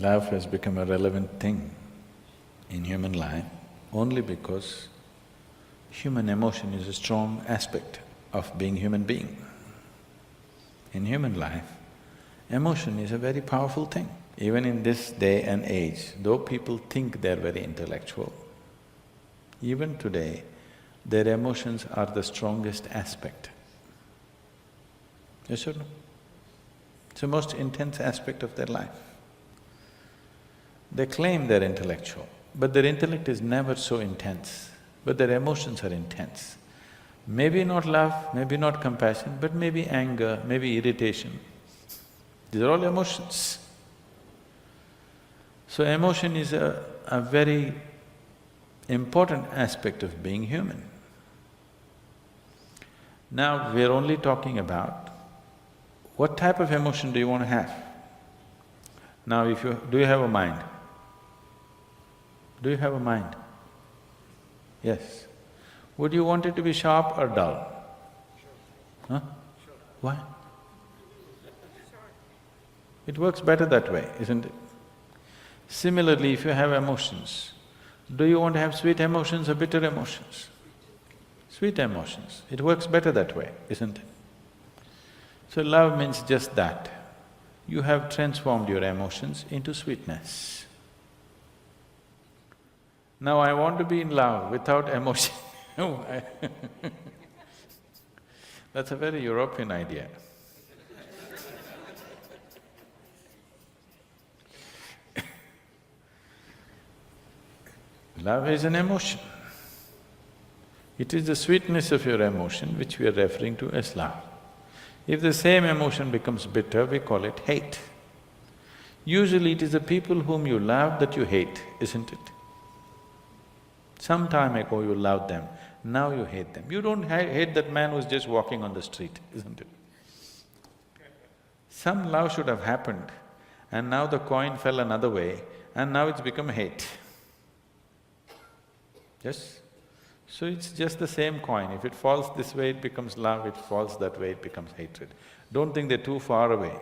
Love has become a relevant thing in human life only because human emotion is a strong aspect of being human being. In human life, emotion is a very powerful thing. Even in this day and age, though people think they're very intellectual, even today, their emotions are the strongest aspect. Yes or no? It's the most intense aspect of their life. They claim they're intellectual, but their intellect is never so intense, but their emotions are intense. Maybe not love, maybe not compassion, but maybe anger, maybe irritation. These are all emotions. So emotion is a very important aspect of being human. Now, we're only talking about what type of emotion do you want to have? Now, do you have a mind? Do you have a mind? Yes. Would you want it to be sharp or dull? Huh? Why? It works better that way, isn't it? Similarly, if you have emotions, do you want to have sweet emotions or bitter emotions? Sweet emotions, it works better that way, isn't it? So love means just that. You have transformed your emotions into sweetness. Now I want to be in love without emotion. That's a very European idea. Love is an emotion. It is the sweetness of your emotion which we are referring to as love. If the same emotion becomes bitter, we call it hate. Usually it is the people whom you love that you hate, isn't it? Some time ago you loved them, now you hate them. You don't hate that man who's just walking on the street, isn't it? Some love should have happened and now the coin fell another way and now it's become hate. Yes? So it's just the same coin. If it falls this way, it becomes love, if it falls that way, it becomes hatred. Don't think they're too far away.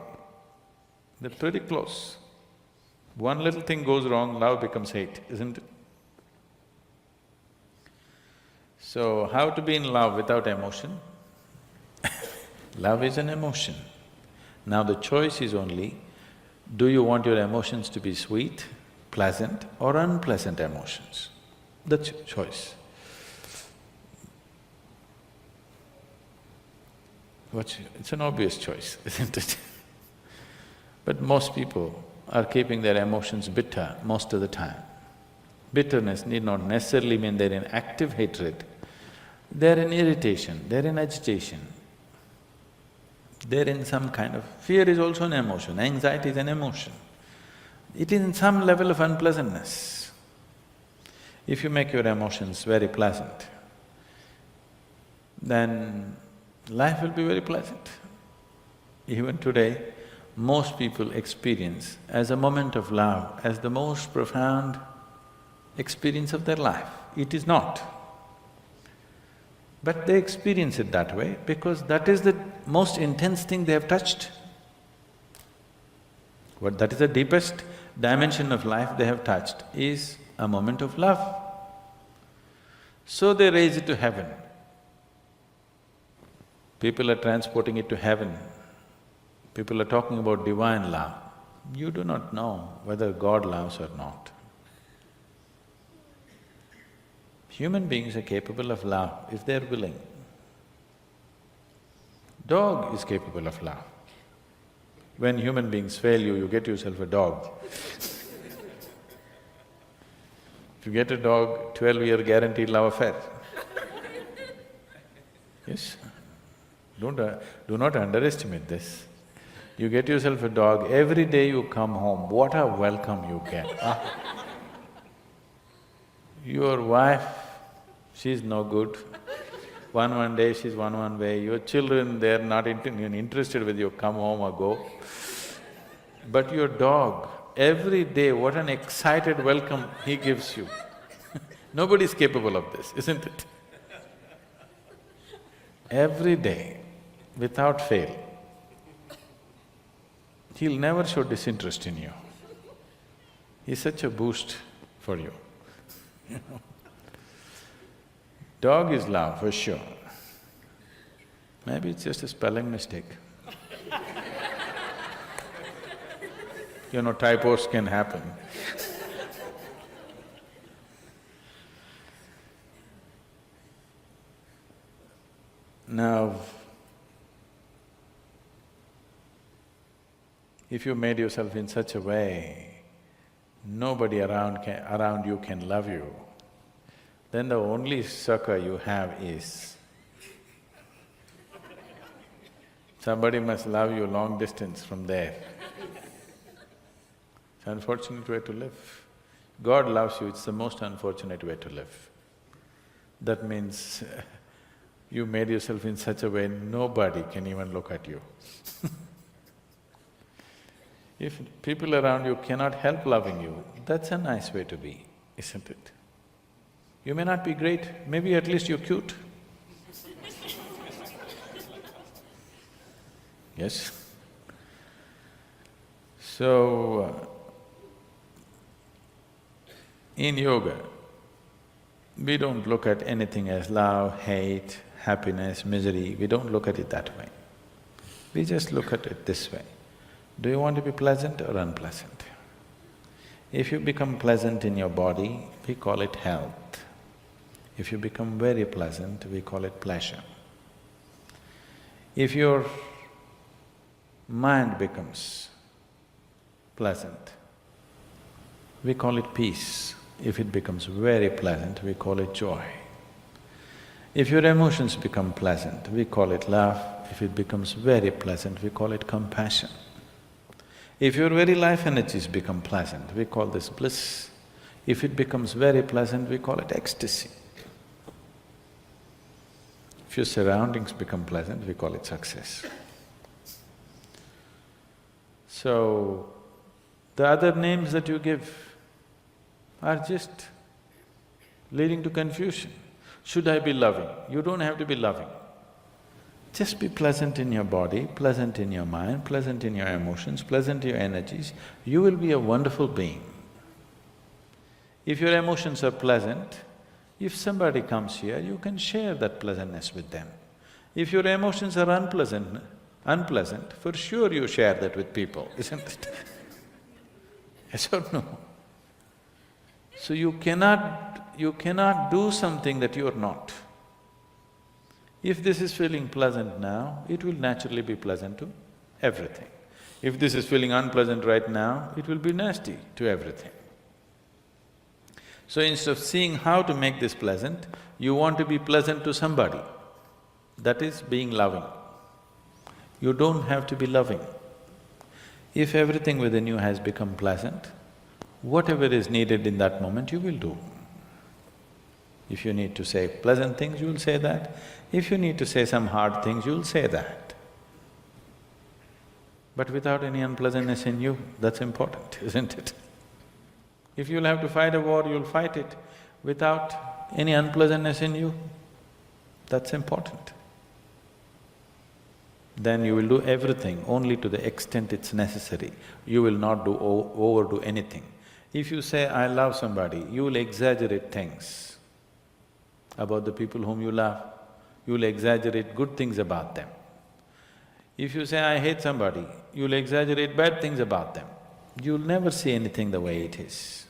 They're pretty close. One little thing goes wrong, love becomes hate, isn't it? So, how to be in love without emotion? Love is an emotion. Now the choice is only, do you want your emotions to be sweet, pleasant or unpleasant emotions? That's your choice. It's an obvious choice, isn't it? But most people are keeping their emotions bitter most of the time. Bitterness need not necessarily mean they're in active hatred. They're in irritation, they're in agitation. They're in some kind of… fear is also an emotion, anxiety is an emotion. It is in some level of unpleasantness. If you make your emotions very pleasant, then life will be very pleasant. Even today, most people experience as a moment of love, as the most profound experience of their life. It is not. But they experience it that way because that is the most intense thing they have touched. That is the deepest dimension of life they have touched, is a moment of love. So they raise it to heaven. People are transporting it to heaven. People are talking about divine love. You do not know whether God loves or not. Human beings are capable of love if they're willing. Dog is capable of love. When human beings fail you, you get yourself a dog. If you get a dog, 12-year guaranteed love affair. Yes? Do not underestimate this. You get yourself a dog, every day you come home, what a welcome you get, Your wife, she's no good. One day she's one way, your children, they're not interested whether you come home or go. But your dog, every day, what an excited welcome he gives you. Nobody's capable of this, isn't it? Every day, without fail, he'll never show disinterest in you. is such a boost for you. Dog is love for sure. Maybe it's just a spelling mistake. Typos can happen. Now, if you made yourself in such a way, nobody around you can love you, then the only succor you have is somebody must love you long distance from there. It's an unfortunate way to live. God loves you, it's the most unfortunate way to live. That means you made yourself in such a way nobody can even look at you. If people around you cannot help loving you, that's a nice way to be, isn't it? You may not be great, maybe at least you're cute. Yes? So, in yoga, we don't look at anything as love, hate, happiness, misery, we don't look at it that way. We just look at it this way. Do you want to be pleasant or unpleasant? If you become pleasant in your body, we call it health. If you become very pleasant, we call it pleasure. If your mind becomes pleasant, we call it peace. If it becomes very pleasant, we call it joy. If your emotions become pleasant, we call it love. If it becomes very pleasant, we call it compassion. If your very life energies become pleasant, we call this bliss. If it becomes very pleasant, we call it ecstasy. If your surroundings become pleasant, we call it success. So, the other names that you give are just leading to confusion. Should I be loving? You don't have to be loving. Just be pleasant in your body, pleasant in your mind, pleasant in your emotions, pleasant in your energies. You will be a wonderful being. If your emotions are pleasant, if somebody comes here, you can share that pleasantness with them. If your emotions are unpleasant, for sure you share that with people, isn't it? Yes or no? So you cannot do something that you're not. If this is feeling pleasant now, it will naturally be pleasant to everything. If this is feeling unpleasant right now, it will be nasty to everything. So instead of seeing how to make this pleasant, you want to be pleasant to somebody. That is being loving. You don't have to be loving. If everything within you has become pleasant, whatever is needed in that moment, you will do. If you need to say pleasant things, you will say that. If you need to say some hard things, you will say that. But without any unpleasantness in you, that's important, isn't it? If you'll have to fight a war, you'll fight it without any unpleasantness in you, that's important. Then you will do everything only to the extent it's necessary. You will not overdo anything. If you say, I love somebody, you will exaggerate things about the people whom you love, you will exaggerate good things about them. If you say, I hate somebody, you will exaggerate bad things about them. You'll never see anything the way it is.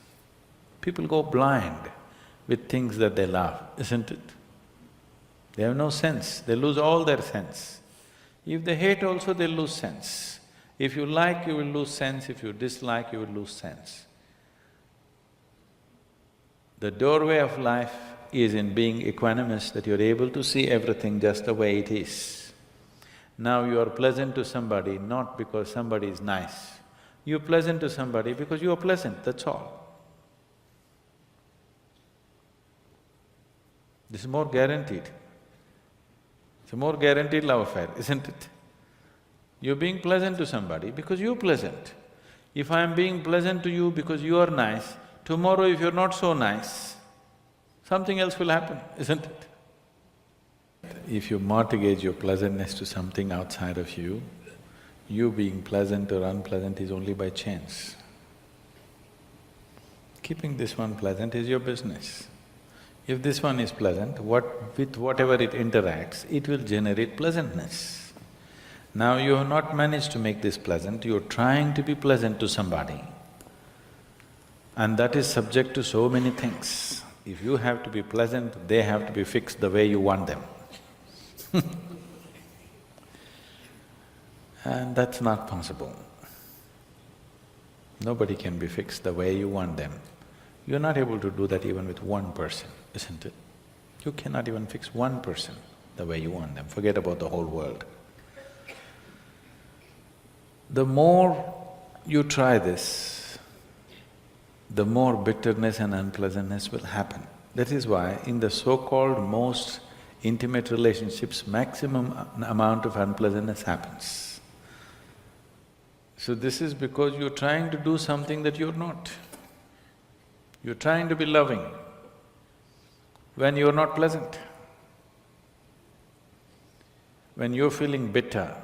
People go blind with things that they love, isn't it? They have no sense, they lose all their sense. If they hate also, they'll lose sense. If you like, you will lose sense, if you dislike, you will lose sense. The doorway of life is in being equanimous, that you're able to see everything just the way it is. Now you are pleasant to somebody not because somebody is nice. You're pleasant to somebody because you are pleasant, that's all. This is more guaranteed. It's a more guaranteed love affair, isn't it? You're being pleasant to somebody because you're pleasant. If I'm being pleasant to you because you are nice, tomorrow if you're not so nice, something else will happen, isn't it? If you mortgage your pleasantness to something outside of you, you being pleasant or unpleasant is only by chance. Keeping this one pleasant is your business. If this one is pleasant, with whatever it interacts, it will generate pleasantness. Now you have not managed to make this pleasant, you're trying to be pleasant to somebody. And that is subject to so many things. If you have to be pleasant, they have to be fixed the way you want them. And that's not possible. Nobody can be fixed the way you want them. You're not able to do that even with one person, isn't it? You cannot even fix one person the way you want them, forget about the whole world. The more you try this, the more bitterness and unpleasantness will happen. That is why in the so-called most intimate relationships, maximum amount of unpleasantness happens. So this is because you're trying to do something that you're not. You're trying to be loving when you're not pleasant. When you're feeling bitter,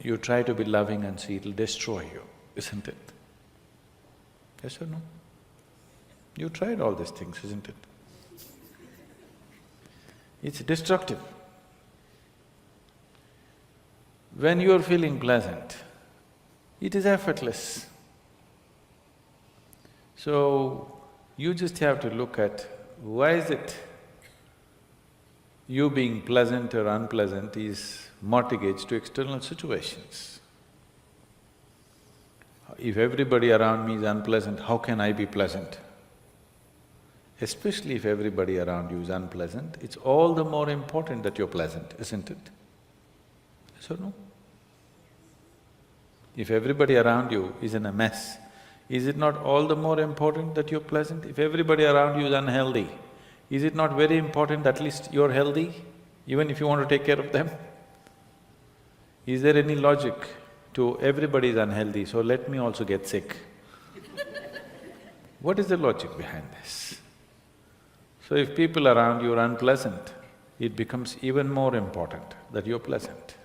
you try to be loving and see it'll destroy you, isn't it? Yes or no? You tried all these things, isn't it? It's destructive. When you're feeling pleasant, it is effortless. So, you just have to look at why is it you being pleasant or unpleasant is mortgaged to external situations. If everybody around me is unpleasant, how can I be pleasant? Especially if everybody around you is unpleasant, it's all the more important that you're pleasant, isn't it? Yes or no? If everybody around you is in a mess, is it not all the more important that you're pleasant? If everybody around you is unhealthy, is it not very important at least you're healthy, even if you want to take care of them? Is there any logic to everybody is unhealthy, so let me also get sick? What is the logic behind this? So if people around you are unpleasant, it becomes even more important that you're pleasant.